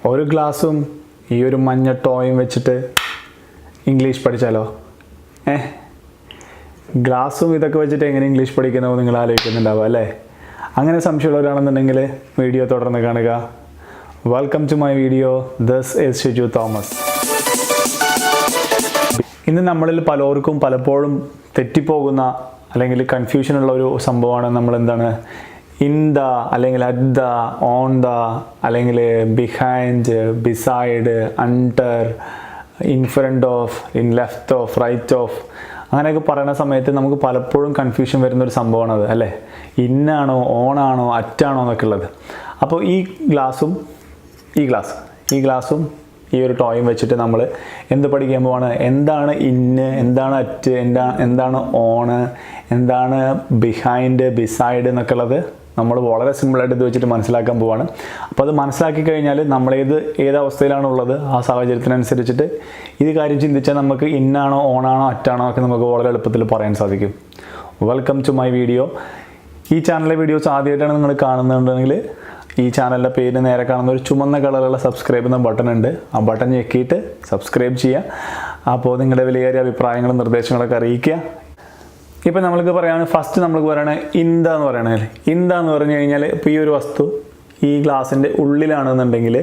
ഒരു ഗ്ലാസും ഈ ഒരു മഞ്ഞ ടോയും വെച്ചിട്ട് ഇംഗ്ലീഷ് പഠിച്ചാലോ? ഗ്ലാസും ഇതൊക്കെ വെച്ചിട്ട് എങ്ങനെ ഇംഗ്ലീഷ് പഠിക്കുന്നോ നിങ്ങൾ ആലോചിക്കുന്നുണ്ടാവുക അല്ലേ? അങ്ങനെ സംശയമുള്ളവരാണെന്നുണ്ടെങ്കിൽ വീഡിയോ തുടർന്ന് കാണുക. Welcome to my video. This is Shiju Thomas. ഇന്ന് നമ്മളിൽ പലർക്കും പലപ്പോഴും തെറ്റിപ്പോകുന്ന അല്ലെങ്കിൽ കൺഫ്യൂഷനുള്ള ഒരു സംഭവമാണ് നമ്മളെന്താണ് ഇൻ ദ അല്ലെങ്കിൽ അറ്റ് ദ, ഓൺ ദ അല്ലെങ്കിൽ behind, beside, under, in front of, in left of, right of അങ്ങനെയൊക്കെ പറയുന്ന സമയത്ത് നമുക്ക് പലപ്പോഴും കൺഫ്യൂഷൻ വരുന്നൊരു സംഭവമാണത് അല്ലേ? ഇന്നാണോ ഓണാണോ അറ്റാണോ എന്നൊക്കെ ഉള്ളത്. അപ്പോൾ ഈ ഗ്ലാസും ഈ ഒരു ടോയും വെച്ചിട്ട് നമ്മൾ എന്ത് പഠിക്കാൻ പോവാണ്? എന്താണ് ഇന്ന്, എന്താണ് അറ്റ്, എന്താണ് ഓണ്, എന്താണ് ബിഹൈൻഡ്, ബിസൈഡ് എന്നൊക്കെ ഉള്ളത് നമ്മൾ വളരെ സിമ്പിളായിട്ട് ഇത് വെച്ചിട്ട് മനസ്സിലാക്കാൻ പോവാണ്. അപ്പോൾ അത് മനസ്സിലാക്കി കഴിഞ്ഞാൽ നമ്മൾ ഏത് അവസ്ഥയിലാണുള്ളത് ആ സാഹചര്യത്തിനനുസരിച്ചിട്ട് ഇത് കാര്യം ചിന്തിച്ചാൽ നമുക്ക് ഇന്നാണോ ഓണാണോ അറ്റാണോ ഒക്കെ നമുക്ക് വളരെ എളുപ്പത്തിൽ പറയാൻ സാധിക്കും. Welcome to my video. ഈ ചാനലിലെ വീഡിയോസ് ആദ്യമായിട്ടാണ് നിങ്ങൾ കാണുന്നുണ്ടെങ്കിൽ ഈ ചാനലിൻ്റെ പേര് നേരെ കാണുന്ന ഒരു ചുമന്ന കളറുള്ള സബ്സ്ക്രൈബ് എന്ന ബട്ടൺ ഉണ്ട്. ആ ബട്ടൺ ഞെക്കിയിട്ട് സബ്സ്ക്രൈബ് ചെയ്യുക. അപ്പോൾ നിങ്ങളുടെ വിലയേറിയ അഭിപ്രായങ്ങളും നിർദ്ദേശങ്ങളൊക്കെ അറിയിക്കുക. ഇപ്പം നമ്മൾക്ക് പറയുകയാണ്, ഫസ്റ്റ് നമ്മൾക്ക് പറയുകയാണ് ഇന്ത എന്ന് പറയണത്. ഇന്ത എന്ന് പറഞ്ഞു കഴിഞ്ഞാൽ ഇപ്പോൾ ഈ ഒരു വസ്തു ഈ ഗ്ലാസിൻ്റെ ഉള്ളിലാണെന്നുണ്ടെങ്കിൽ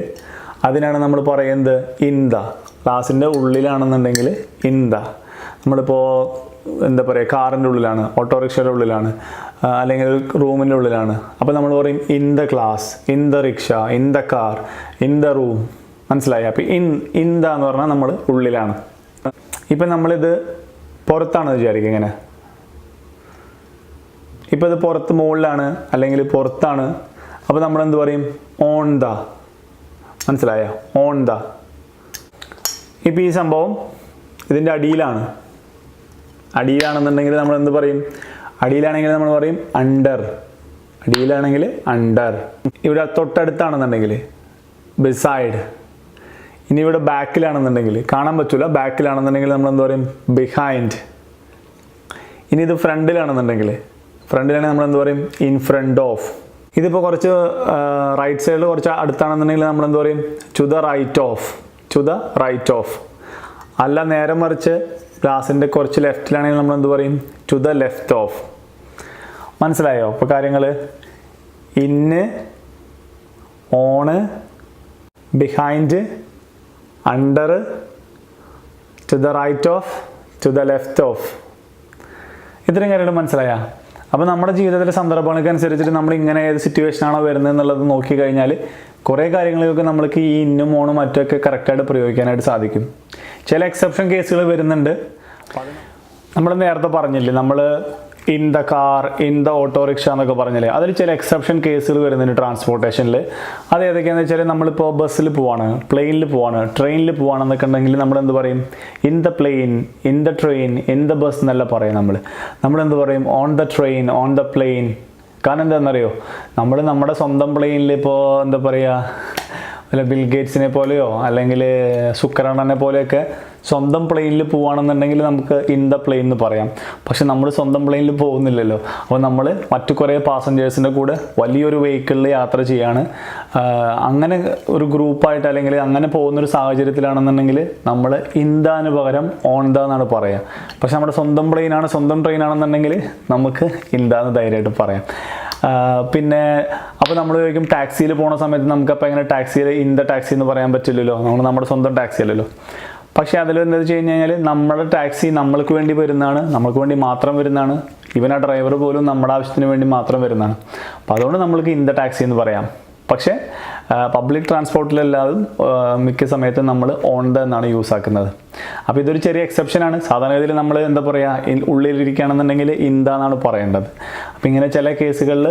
അതിനാണ് നമ്മൾ പറയുന്നത് ഇന്ത. ഗ്ലാസിൻ്റെ ഉള്ളിലാണെന്നുണ്ടെങ്കിൽ ഇന്ത. നമ്മളിപ്പോൾ എന്താ പറയുക, കാറിൻ്റെ ഉള്ളിലാണ്, ഓട്ടോറിക്ഷയുടെ ഉള്ളിലാണ്, അല്ലെങ്കിൽ റൂമിൻ്റെ ഉള്ളിലാണ്. അപ്പോൾ നമ്മൾ പറയും in the class, in the rickshaw, in the car, in the room. മനസ്സിലായി? അപ്പോൾ ഇന്ത എന്ന് പറഞ്ഞാൽ നമ്മൾ ഉള്ളിലാണ്. ഇപ്പം നമ്മളിത് പുറത്താണെന്ന് വിചാരിക്കുക. ഇങ്ങനെ ഇപ്പോൾ ഇത് പുറത്ത് മുകളിലാണ് അല്ലെങ്കിൽ പുറത്താണ്. അപ്പോൾ നമ്മൾ എന്ത് പറയും? On the. മനസ്സിലായോ? On the. ഇപ്പോൾ ഈ സംഭവം ഇതിൻ്റെ അടിയിലാണെന്നുണ്ടെങ്കിൽ നമ്മൾ എന്ത് പറയും? അടിയിലാണെങ്കിൽ നമ്മൾ പറയും അണ്ടർ. അടിയിലാണെങ്കിൽ അണ്ടർ. ഇവിടെ തൊട്ടടുത്താണെന്നുണ്ടെങ്കിൽ ബിസൈഡ്. ഇനി ഇവിടെ ബാക്കിലാണെന്നുണ്ടെങ്കിൽ കാണാൻ പറ്റില്ല, ബാക്കിലാണെന്നുണ്ടെങ്കിൽ നമ്മൾ എന്ത് പറയും? ബിഹൈൻഡ്. ഇനി ഇത് ഫ്രണ്ടിലാണെന്നുണ്ടെങ്കിൽ നമ്മൾ എന്ത് പറയും? In front of. ഇതിപ്പോൾ കുറച്ച് റൈറ്റ് സൈഡിൽ കുറച്ച് അടുത്താണെന്നുണ്ടെങ്കിൽ നമ്മൾ എന്ത് പറയും? To the right of. To the right of. അല്ല നേരെ മറിച്ച് ഗ്ലാസിൻ്റെ കുറച്ച് ലെഫ്റ്റിലാണെങ്കിൽ നമ്മൾ എന്ത് പറയും? To the left of. മനസ്സിലായോ? ഇപ്പോൾ കാര്യങ്ങൾ in, on, behind, under, to the right of, to the left of. ഇത്രയും കാര്യങ്ങൾ മനസ്സിലായാ? അപ്പോൾ നമ്മുടെ ജീവിതത്തിലെ സന്ദർഭങ്ങൾക്ക് അനുസരിച്ചിട്ട് നമ്മൾ ഇങ്ങനെ ഏത് സിറ്റുവേഷനാണോ വരുന്നത് എന്നുള്ളത് നോക്കി കഴിഞ്ഞാൽ കുറേ കാര്യങ്ങളൊക്കെ നമ്മൾക്ക് ഈ ഇന്നും ഓണും മറ്റൊക്കെ കറക്റ്റായിട്ട് പ്രയോഗിക്കാനായിട്ട് സാധിക്കും. ചില എക്സെപ്ഷൻ കേസുകൾ വരുന്നുണ്ട്. നമ്മൾ നേരത്തെ പറഞ്ഞില്ലേ, നമ്മൾ in the car, in the autorickshaw എന്നൊക്കെ പറഞ്ഞില്ലേ, അതിൽ ചില എക്സെപ്ഷൻ കേസുകൾ വരുന്നുണ്ട് ട്രാൻസ്പോർട്ടേഷനിൽ. അത് ഏതൊക്കെയാണെന്ന് വെച്ചാൽ നമ്മളിപ്പോൾ ബസ്സിൽ പോവാണ്, പ്ലെയിനിൽ പോവാണ്, ട്രെയിനിൽ പോവാണെന്നൊക്കെ ഉണ്ടെങ്കിൽ നമ്മൾ എന്ത് പറയും? In the plain, in the train, in the bus എന്നല്ല പറയും. നമ്മളെന്ത് പറയും? On the train, on the plain. കാരണം എന്താണെന്നറിയോ? നമ്മൾ നമ്മുടെ സ്വന്തം പ്ലെയിനിൽ ഇപ്പോൾ എന്താ പറയുക, അല്ല ബിൽ ഗേറ്റ്സിനെ പോലെയോ അല്ലെങ്കിൽ സുക്കരണനെ പോലെയൊക്കെ സ്വന്തം പ്ലെയിനിൽ പോവുകയാണെന്നുണ്ടെങ്കിൽ നമുക്ക് ഇൻ ദ പ്ലെയിൻ എന്ന് പറയാം. പക്ഷെ നമ്മൾ സ്വന്തം പ്ലെയിനിൽ പോകുന്നില്ലല്ലോ. അപ്പോൾ നമ്മൾ മറ്റു കുറേ പാസഞ്ചേഴ്സിൻ്റെ കൂടെ വലിയൊരു വെഹിക്കിളിൽ യാത്ര ചെയ്യാണ്. അങ്ങനെ ഒരു ഗ്രൂപ്പായിട്ട് അല്ലെങ്കിൽ അങ്ങനെ പോകുന്നൊരു സാഹചര്യത്തിലാണെന്നുണ്ടെങ്കിൽ നമ്മൾ ഇന്ദാന് പകരം ഓൺ ദ എന്നാണ് പറയുക. പക്ഷെ നമ്മുടെ സ്വന്തം പ്ലെയിനാണ്, സ്വന്തം ട്രെയിനാണെന്നുണ്ടെങ്കിൽ നമുക്ക് ഇന്ദാന്ന് ധൈര്യമായിട്ട് പറയാം. പിന്നെ അപ്പോൾ നമ്മൾ ചോദിക്കും ടാക്സിയിൽ പോകുന്ന സമയത്ത് നമുക്കപ്പോൾ എങ്ങനെ ടാക്സിയിൽ ഇൻ ദ ടാക്സി എന്ന് പറയാൻ പറ്റില്ലല്ലോ, നമ്മുടെ സ്വന്തം ടാക്സി അല്ലല്ലോ. പക്ഷേ അതിൽ എന്താ വെച്ച് കഴിഞ്ഞാൽ നമ്മുടെ ടാക്സി നമ്മൾക്ക് വേണ്ടി വരുന്നതാണ്, നമ്മൾക്ക് വേണ്ടി മാത്രം വരുന്നതാണ്. ഇവൻ ആ ഡ്രൈവർ പോലും നമ്മുടെ ആവശ്യത്തിന് വേണ്ടി മാത്രം വരുന്നതാണ്. അപ്പോൾ അതുകൊണ്ട് നമ്മൾക്ക് ഇൻ ദ ടാക്സി എന്ന് പറയാം. പക്ഷേ പബ്ലിക് ട്രാൻസ്പോർട്ടിലെല്ലാതും മിക്ക സമയത്തും നമ്മൾ ഓൺ ദ എന്നാണ് യൂസ് ആക്കുന്നത്. അപ്പോൾ ഇതൊരു ചെറിയ എക്സെപ്ഷനാണ്. സാധാരണഗതിയിൽ നമ്മൾ എന്താ പറയുക, ഉള്ളിലിരിക്കുകയാണെന്നുണ്ടെങ്കിൽ ഇന്ദ എന്നാണ് പറയേണ്ടത്. അപ്പോൾ ഇങ്ങനെ ചില കേസുകളിൽ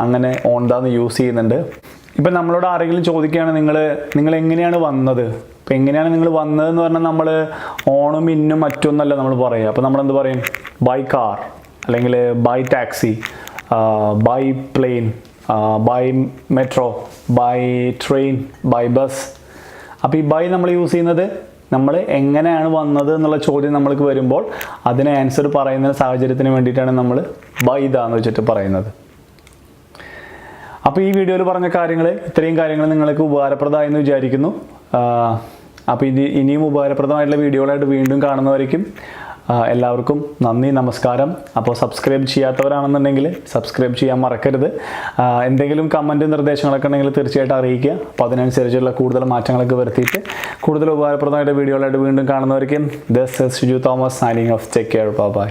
അങ്ങനെ ഓൺ ദ എന്ന് യൂസ് ചെയ്യുന്നുണ്ട്. ഇപ്പം നമ്മളോട് ആരെങ്കിലും ചോദിക്കുകയാണ് നിങ്ങൾ എങ്ങനെയാണ് വന്നത്, അപ്പോൾ എങ്ങനെയാണ് നിങ്ങൾ വന്നതെന്ന് പറഞ്ഞാൽ നമ്മൾ ഓണും ഇന്നും മറ്റൊന്നല്ല നമ്മൾ പറയുക. അപ്പോൾ നമ്മളെന്ത് പറയും? ബൈ കാർ, അല്ലെങ്കിൽ by taxi, by plane, by metro, by train, by bus. അപ്പോൾ ഈ ബൈ നമ്മൾ യൂസ് ചെയ്യുന്നത് നമ്മൾ എങ്ങനെയാണ് വന്നത് എന്നുള്ള ചോദ്യം നമ്മൾക്ക് വരുമ്പോൾ അതിന് ആൻസർ പറയുന്ന സാഹചര്യത്തിന് വേണ്ടിയിട്ടാണ് നമ്മൾ ബൈ ദ എന്ന് വെച്ചിട്ട് പറയുന്നത്. അപ്പോൾ ഈ വീഡിയോയിൽ പറഞ്ഞ കാര്യങ്ങൾ, ഇത്രയും കാര്യങ്ങൾ നിങ്ങൾക്ക് ഉപകാരപ്രദമായെന്ന് വിചാരിക്കുന്നു. അപ്പോൾ ഇനിയും ഉപകാരപ്രദമായിട്ടുള്ള വീഡിയോകളായിട്ട് വീണ്ടും കാണുന്നവരേക്കും എല്ലാവർക്കും നന്ദി, നമസ്കാരം. അപ്പോൾ സബ്സ്ക്രൈബ് ചെയ്യാത്തവരാണെന്നുണ്ടെങ്കിൽ സബ്സ്ക്രൈബ് ചെയ്യാൻ മറക്കരുത്. എന്തെങ്കിലും കമൻറ്റ് നിർദ്ദേശങ്ങളൊക്കെ ഉണ്ടെങ്കിൽ തീർച്ചയായിട്ടും അറിയിക്കുക. അപ്പോൾ അതിനനുസരിച്ചുള്ള കൂടുതൽ മാറ്റങ്ങളൊക്കെ വരുത്തിയിട്ട് കൂടുതൽ ഉപകാരപ്രദമായിട്ട് വീഡിയോകളായിട്ട് വീണ്ടും കാണുന്നവരേക്കും this is Shiju Thomas signing off. Take care. By.